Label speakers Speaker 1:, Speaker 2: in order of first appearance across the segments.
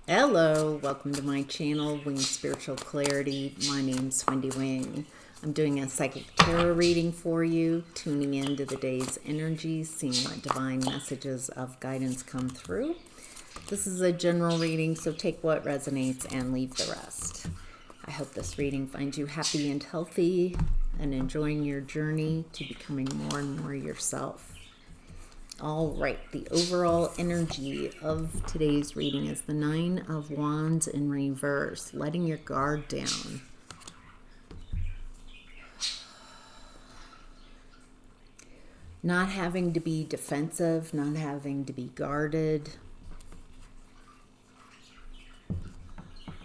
Speaker 1: Hello, welcome to my channel, Wing Spiritual Clarity. My name's Wendy Wing. I'm doing a psychic tarot reading for you, tuning into the day's energies, seeing what divine messages of guidance come through. This is a general reading, so take what resonates and leave the rest. I hope this reading finds you happy and healthy and enjoying your journey to becoming more and more yourself. All right, the overall energy of today's reading is the Nine of Wands in reverse, letting your guard down. Not having to be defensive, not having to be guarded.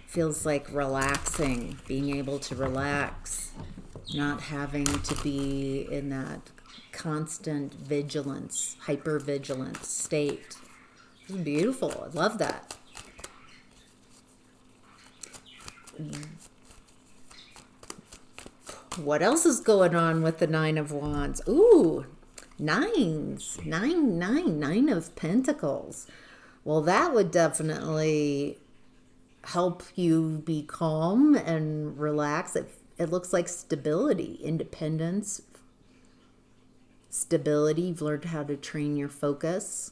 Speaker 1: Feels like relaxing, being able to relax, not having to be in that constant vigilance, hyper-vigilance state. It's beautiful. I love that. What else is going on with the Nine of Wands? Ooh, nines. Nine of Pentacles. Well, that would definitely help you be calm and relax. It looks like stability, independence, stability. You've learned how to train your focus,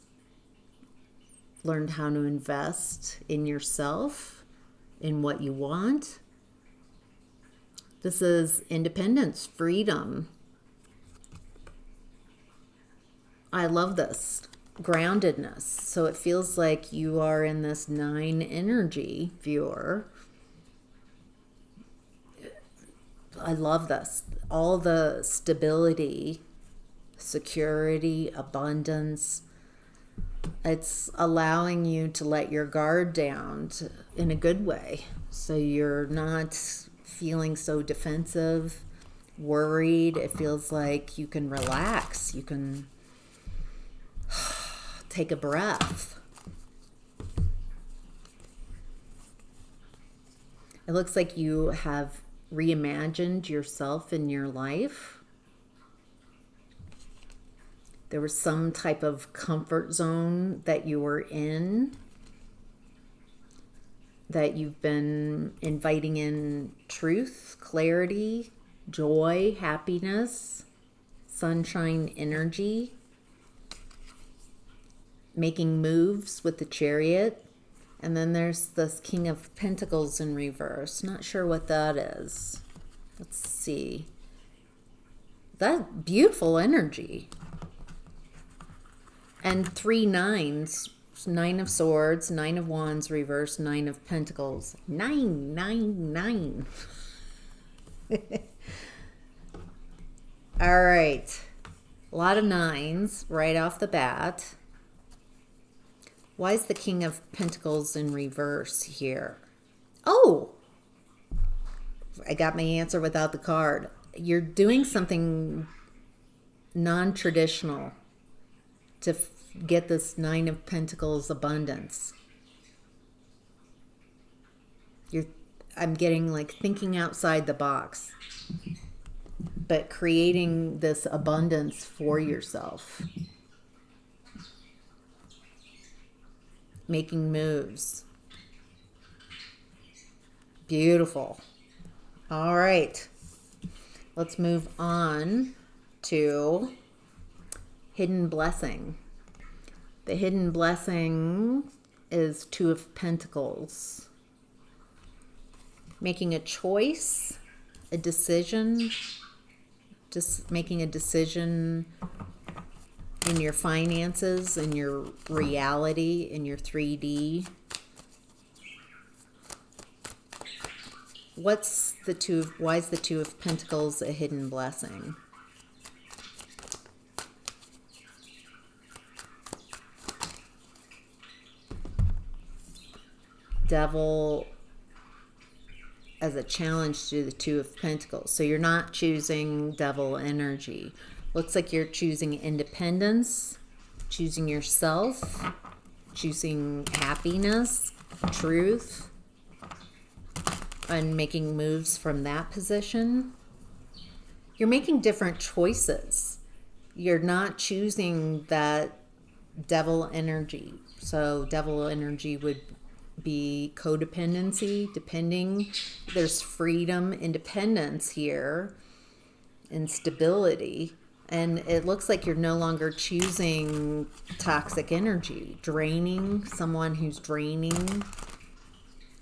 Speaker 1: learned how to invest in yourself, in what you want. This is independence, freedom. I love this. Groundedness. So it feels like you are in this nine energy, viewer. I love this. All the stability, security, abundance. It's allowing you to let your guard down in a good way. So you're not feeling so defensive, worried. It feels like you can relax. You can take a breath. It looks like you have reimagined yourself in your life. There was some type of comfort zone that you were in, that you've been inviting in truth, clarity, joy, happiness, sunshine energy, making moves with the Chariot. And then there's this King of Pentacles in reverse. Not sure what that is. Let's see. That beautiful energy. And three nines. Nine of Swords, Nine of Wands reverse, Nine of Pentacles. Nine. All right. A lot of nines right off the bat. Why is the King of Pentacles in reverse here? Oh, I got my answer without the card. You're doing something non-traditional to get this Nine of Pentacles abundance. I'm getting like thinking outside the box, but creating this abundance for yourself. Making moves. Beautiful. All right. Let's move on to Hidden Blessing. The hidden blessing is Two of Pentacles. Making a choice, a decision, just making a decision in your finances, in your reality, in your 3D. Why is the Two of Pentacles a hidden blessing? Devil as a challenge to the Two of Pentacles. So you're not choosing devil energy. Looks like you're choosing independence, choosing yourself, choosing happiness, truth, and making moves from that position. You're making different choices. You're not choosing that devil energy. So devil energy would be codependency, depending. There's freedom, independence here, and stability. And it looks like you're no longer choosing toxic energy, draining, someone who's draining.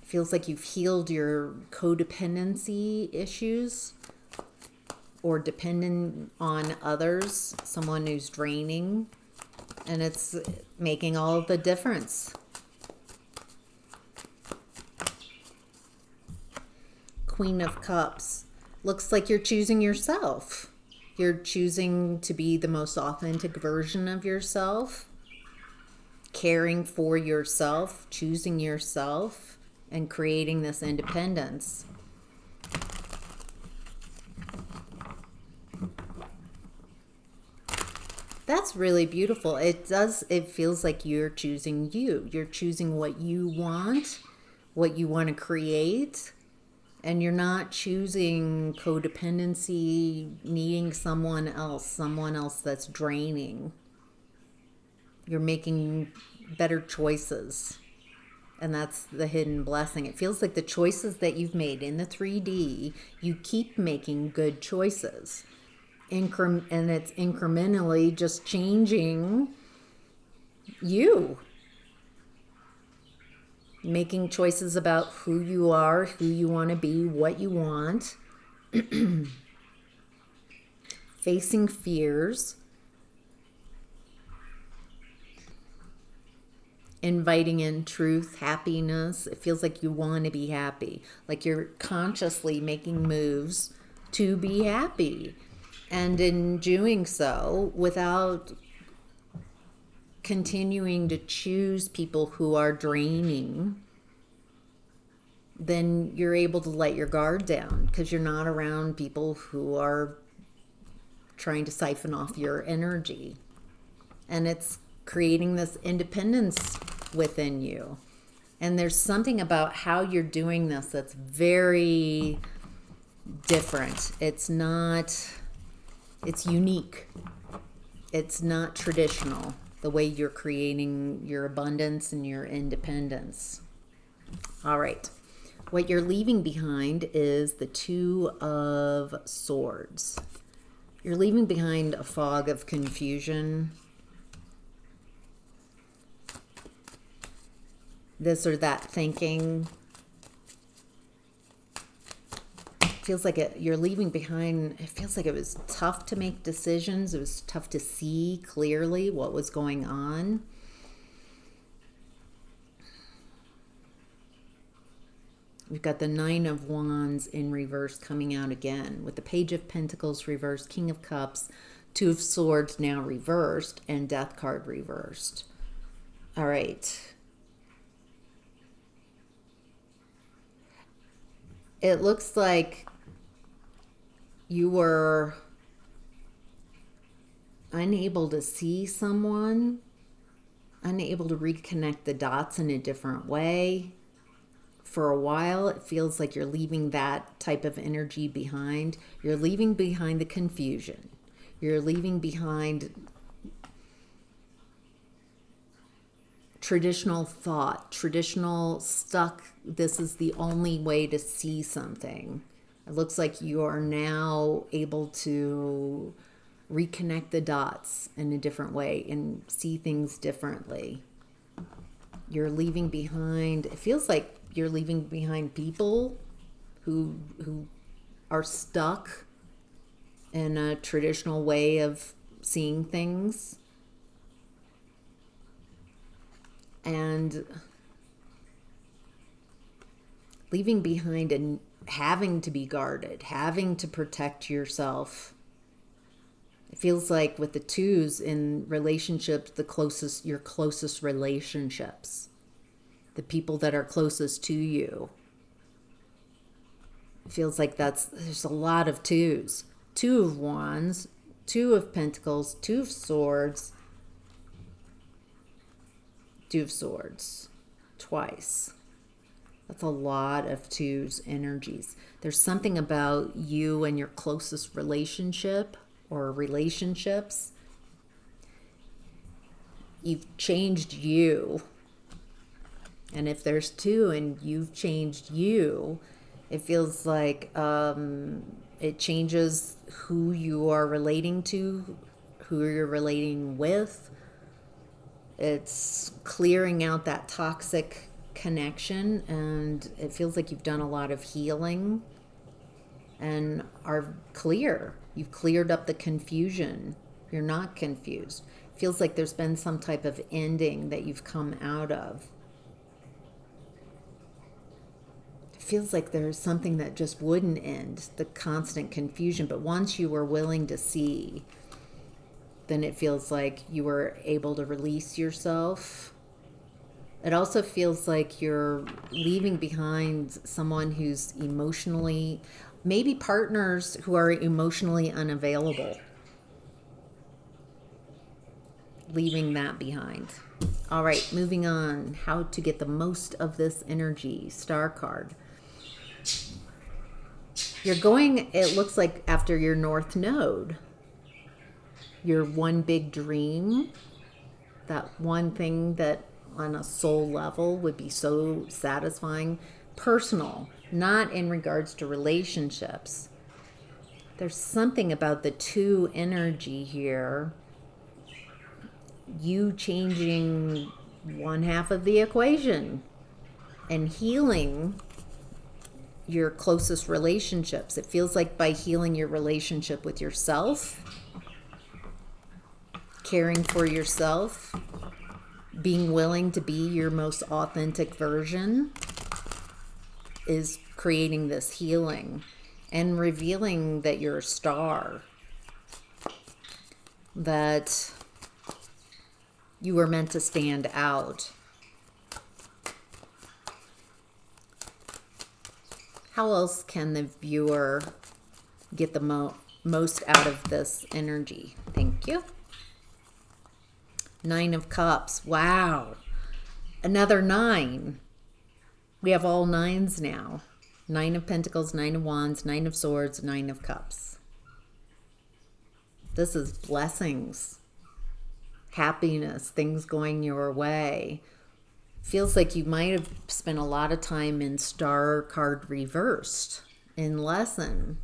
Speaker 1: Feels like you've healed your codependency issues or dependent on others, someone who's draining. And it's making all of the difference. Queen of Cups. Looks like you're choosing yourself. You're choosing to be the most authentic version of yourself, caring for yourself, choosing yourself, and creating this independence. That's really beautiful. It feels like you're choosing you. You're choosing what you want to create. And you're not choosing codependency, needing someone else that's draining. You're making better choices. And that's the hidden blessing. It feels like the choices that you've made in the 3D, you keep making good choices. And it's incrementally just changing you. Making choices about who you are, who you want to be, what you want. Facing fears. Inviting in truth, happiness. It feels like you want to be happy. Like you're consciously making moves to be happy. And in doing so, without continuing to choose people who are draining, then you're able to let your guard down because you're not around people who are trying to siphon off your energy. And it's creating this independence within you. And there's something about how you're doing this that's very different. It's unique. It's not traditional, the way you're creating your abundance and your independence. All right. What you're leaving behind is the Two of Swords. You're leaving behind a fog of confusion. This or that thinking. Feels like you're leaving behind. It feels like it was tough to make decisions. It was tough to see clearly what was going on. We've got the Nine of Wands in reverse coming out again with the Page of Pentacles reversed, King of Cups, Two of Swords now reversed, and Death card reversed. All right. It looks like you were unable to see someone, unable to reconnect the dots in a different way. For a while, it feels like you're leaving that type of energy behind. You're leaving behind the confusion. You're leaving behind traditional thought, traditional stuck, this is the only way to see something. It looks like you are now able to reconnect the dots in a different way and see things differently. You're leaving behind, it feels like you're leaving behind people who are stuck in a traditional way of seeing things. And leaving behind and having to be guarded, having to protect yourself. It feels like with the twos in relationships, your closest relationships, the people that are closest to you. It feels like there's a lot of twos. Two of Wands, Two of Pentacles, Two of Swords, Two of Swords, twice. That's a lot of twos energies. There's something about you and your closest relationship or relationships. You've changed you. And if there's two and you've changed you, it feels like it changes who you are relating to, who you're relating with. It's clearing out that toxic connection, and it feels like you've done a lot of healing and are clear. You've cleared up the confusion. You're not confused. It feels like there's been some type of ending that you've come out of. It feels like there's something that just wouldn't end, the constant confusion. But once you were willing to see, then it feels like you were able to release yourself. It also feels like you're leaving behind someone who's emotionally, maybe partners who are emotionally unavailable. Leaving that behind. All right, moving on. How to get the most of this energy. Star card. You're going, it looks like, after your North Node. Your one big dream. That one thing that on a soul level would be so satisfying. Personal, not in regards to relationships. There's something about the two energy here. You changing one half of the equation and healing your closest relationships. It feels like by healing your relationship with yourself, caring for yourself, being willing to be your most authentic version is creating this healing and revealing that you're a star, that you were meant to stand out. How else can the viewer get the most out of this energy? Thank you. Nine of Cups. Wow. Another 9. We have all 9s now. 9 of Pentacles, 9 of Wands, 9 of Swords, 9 of Cups. This is blessings, happiness, things going your way. Feels like you might have spent a lot of time in Star card reversed in lesson.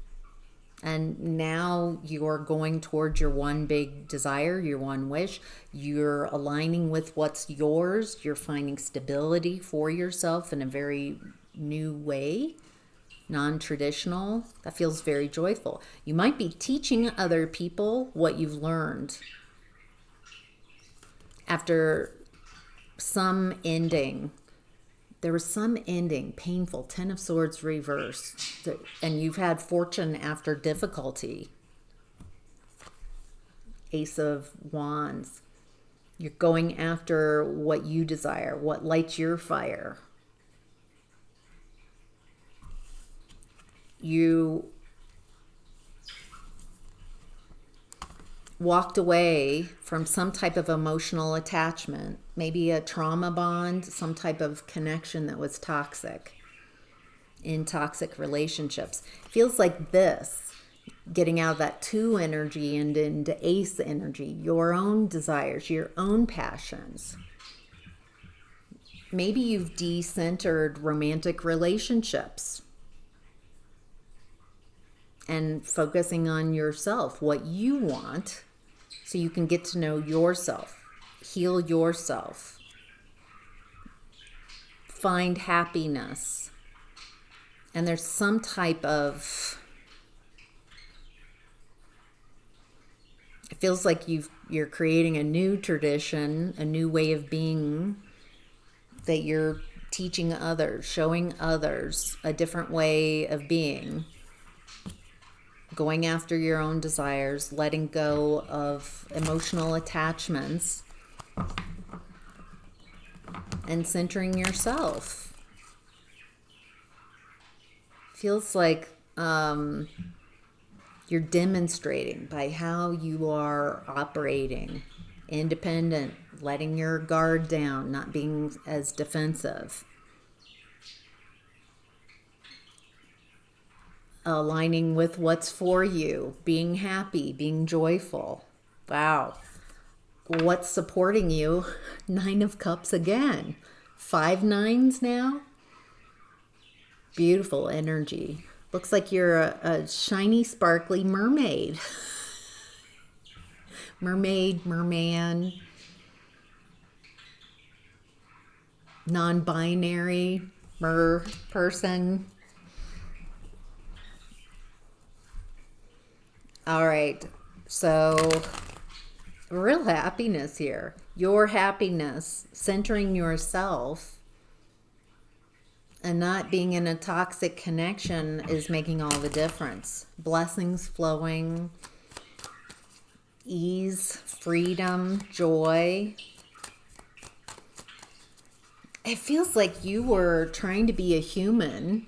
Speaker 1: And now you're going towards your one big desire, your one wish. You're aligning with what's yours. You're finding stability for yourself in a very new way, non-traditional. That feels very joyful. You might be teaching other people what you've learned. After some ending, there was some ending, painful, 10 of Swords reversed, and you've had fortune after difficulty. Ace of Wands. You're going after what you desire, what lights your fire. You walked away from some type of emotional attachment, maybe a trauma bond, some type of connection that was toxic in toxic relationships. Feels like this, getting out of that 2 energy and into Ace energy, your own desires, your own passions. Maybe you've decentered romantic relationships and focusing on yourself, what you want, so you can get to know yourself, heal yourself, find happiness. And there's some type of, it feels like you're creating a new tradition, a new way of being that you're teaching others, showing others a different way of being. Going after your own desires, letting go of emotional attachments, and centering yourself. Feels like you're demonstrating by how you are operating, independent, letting your guard down, not being as defensive. Aligning with what's for you, being happy, being joyful. Wow. What's supporting you? 9 of Cups again. 5 nines now. Beautiful energy. Looks like you're a shiny, sparkly mermaid. Mermaid, merman, non-binary, mer person. All right, so real happiness here. Your happiness, centering yourself and not being in a toxic connection is making all the difference. Blessings flowing, ease, freedom, joy. It feels like you were trying to be a human,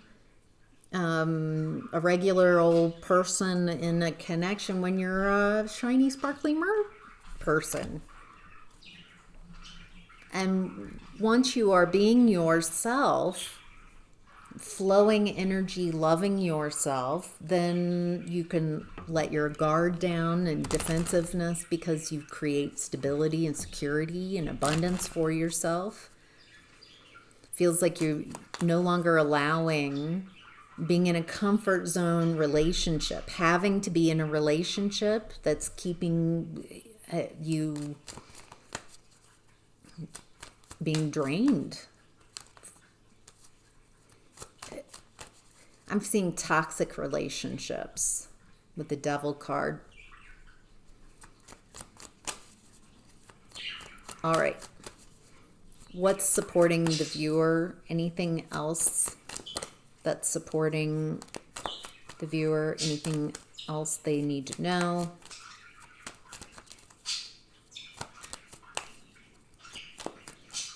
Speaker 1: a regular old person in a connection when you're a shiny, sparkly mer person. And once you are being yourself, flowing energy, loving yourself, then you can let your guard down and defensiveness because you create stability and security and abundance for yourself. Feels like you're no longer allowing being in a comfort zone relationship, having to be in a relationship that's keeping you being drained. I'm seeing toxic relationships with the Devil card. All right. What's supporting the viewer? Anything else that's supporting the viewer? Anything else they need to know?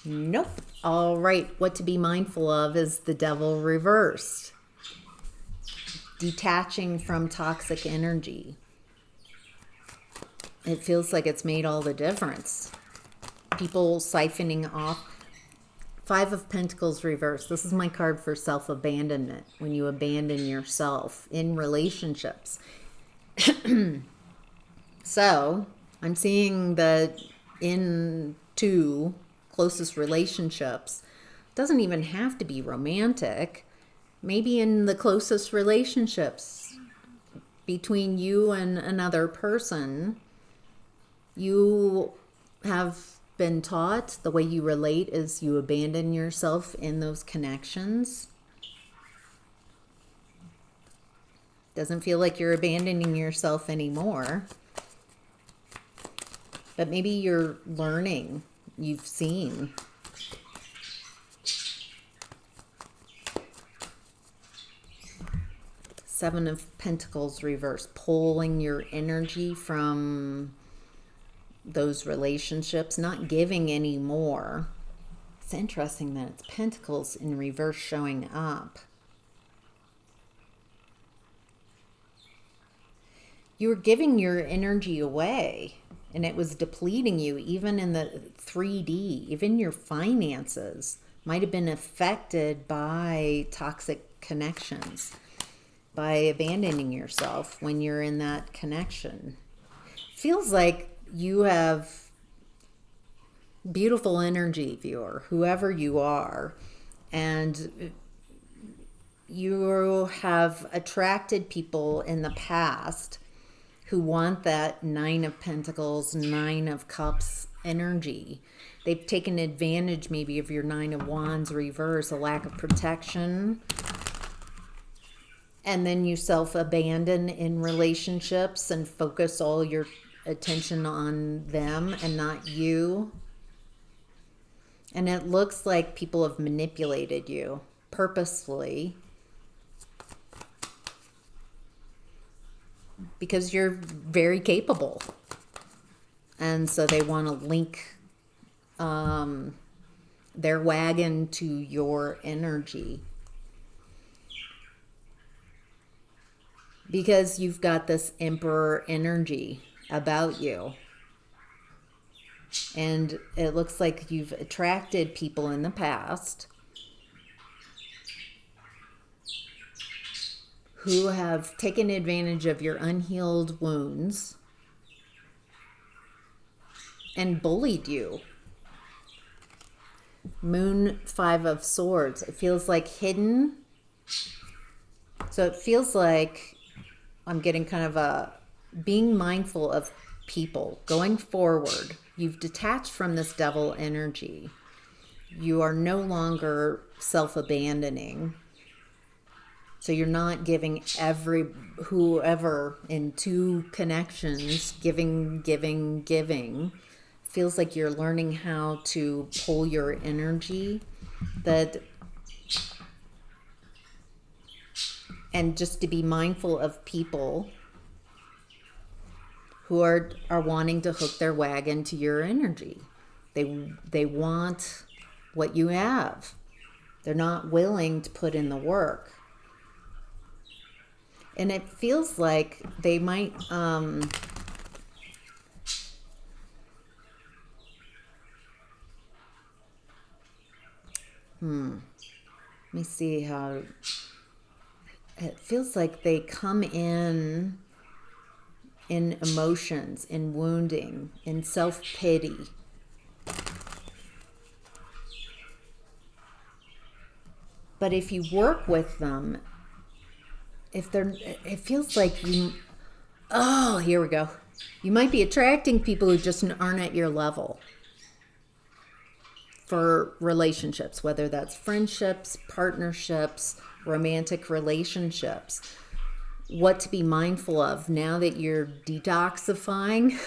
Speaker 1: Nope. All right. What to be mindful of is the Devil reversed. Detaching from toxic energy. It feels like it's made all the difference. People siphoning off. 5 of Pentacles reversed. This is my card for self-abandonment. When you abandon yourself in relationships. So, I'm seeing that in 2 closest relationships, doesn't even have to be romantic. Maybe in the closest relationships between you and another person, you have been taught the way you relate is you abandon yourself in those connections. Doesn't feel like you're abandoning yourself anymore. But maybe you're learning. You've seen. Seven of Pentacles reversed, pulling your energy from those relationships, not giving any more. It's interesting that it's Pentacles in reverse showing up. You were giving your energy away and it was depleting you, even in the 3D, even your finances might have been affected by toxic connections, by abandoning yourself when you're in that connection. Feels like you have beautiful energy, viewer, whoever you are, and you have attracted people in the past who want that 9 of Pentacles, 9 of Cups energy. They've taken advantage maybe of your 9 of Wands reverse, a lack of protection. And then you self-abandon in relationships and focus all your attention on them and not you. And it looks like people have manipulated you purposefully because you're very capable. And so they want to link their wagon to your energy. Because you've got this Emperor energy about you. And it looks like you've attracted people in the past who have taken advantage of your unhealed wounds and bullied you. Moon, Five of Swords. It feels like hidden. So it feels like I'm getting kind of a being mindful of people going forward. You've detached from this devil energy. You are no longer self-abandoning. So you're not giving whoever in two connections, giving. Feels like you're learning how to pull your energy and just to be mindful of people who are wanting to hook their wagon to your energy. They want what you have. They're not willing to put in the work. And it feels like they might let me see how it feels like they come in emotions, in wounding, in self-pity. But if you work with them, it feels like here we go. You might be attracting people who just aren't at your level for relationships, whether that's friendships, partnerships, romantic relationships. What to be mindful of now that you're detoxifying,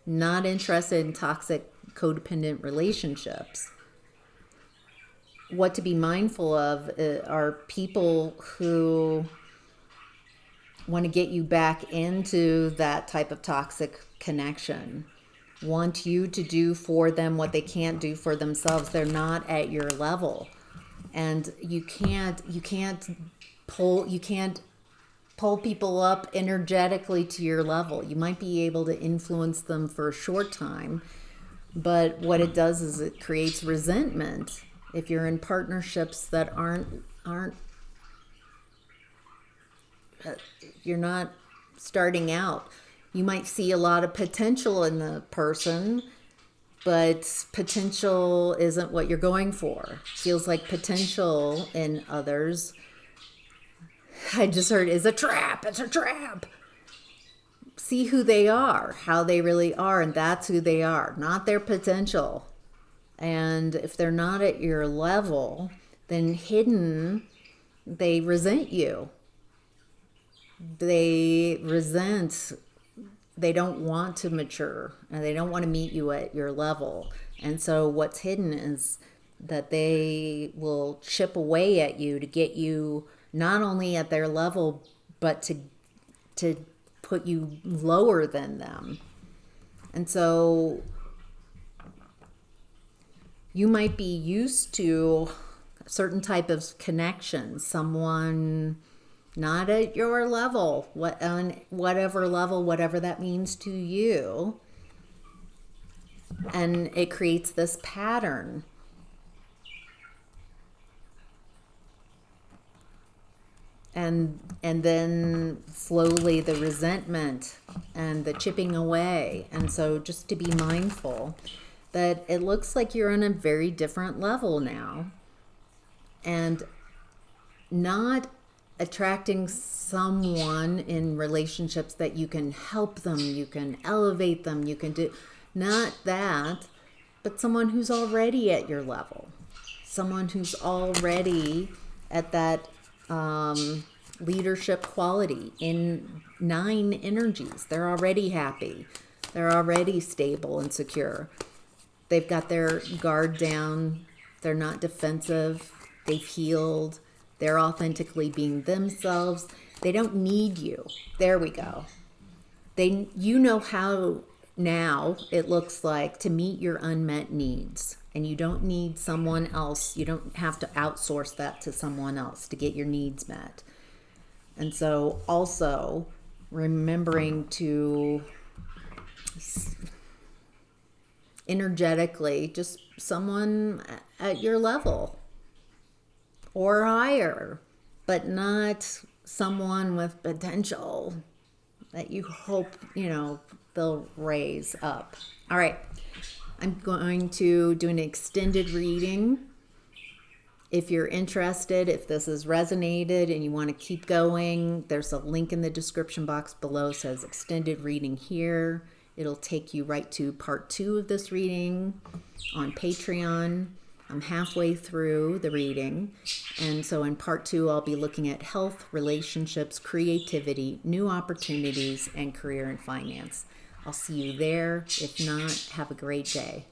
Speaker 1: not interested in toxic codependent relationships. What to be mindful of are people who want to get you back into that type of toxic connection, want you to do for them what they can't do for themselves. They're not at your level, and you can't pull people up energetically to your level. You might be able to influence them for a short time, but what it does is it creates resentment. If you're in partnerships that aren't you're not starting out, you might see a lot of potential in the person, but potential isn't what you're going for. Feels like potential in others, I just heard, is a trap. It's a trap. See who they are, how they really are, and that's who they are, not their potential. And if they're not at your level, then hidden, they resent you. They don't want to mature, and they don't want to meet you at your level. And so what's hidden is that they will chip away at you to get you not only at their level, but to put you lower than them. And so you might be used to a certain type of connection, someone not at your level, on whatever level, whatever that means to you. And it creates this pattern. And then slowly the resentment and the chipping away. And so just to be mindful that it looks like you're on a very different level now, and not attracting someone in relationships that you can help them, you can elevate them, you can do, not that, but someone who's already at your level, someone who's already at that leadership quality in 9 energies. They're already happy. They're already stable and secure. They've got their guard down. They're not defensive. They've healed. They're authentically being themselves. They don't need you. There we go. You know how now it looks like to meet your unmet needs. And you don't need someone else. You don't have to outsource that to someone else to get your needs met. And so also remembering to energetically, just someone at your level or higher, but not someone with potential that you hope, they'll raise up. All right. I'm going to do an extended reading. If you're interested, if this has resonated and you want to keep going, there's a link in the description box below. It says extended reading here. It'll take you right to part 2 of this reading on Patreon. I'm halfway through the reading. And so in part 2, I'll be looking at health, relationships, creativity, new opportunities, and career and finance. I'll see you there. If not, have a great day.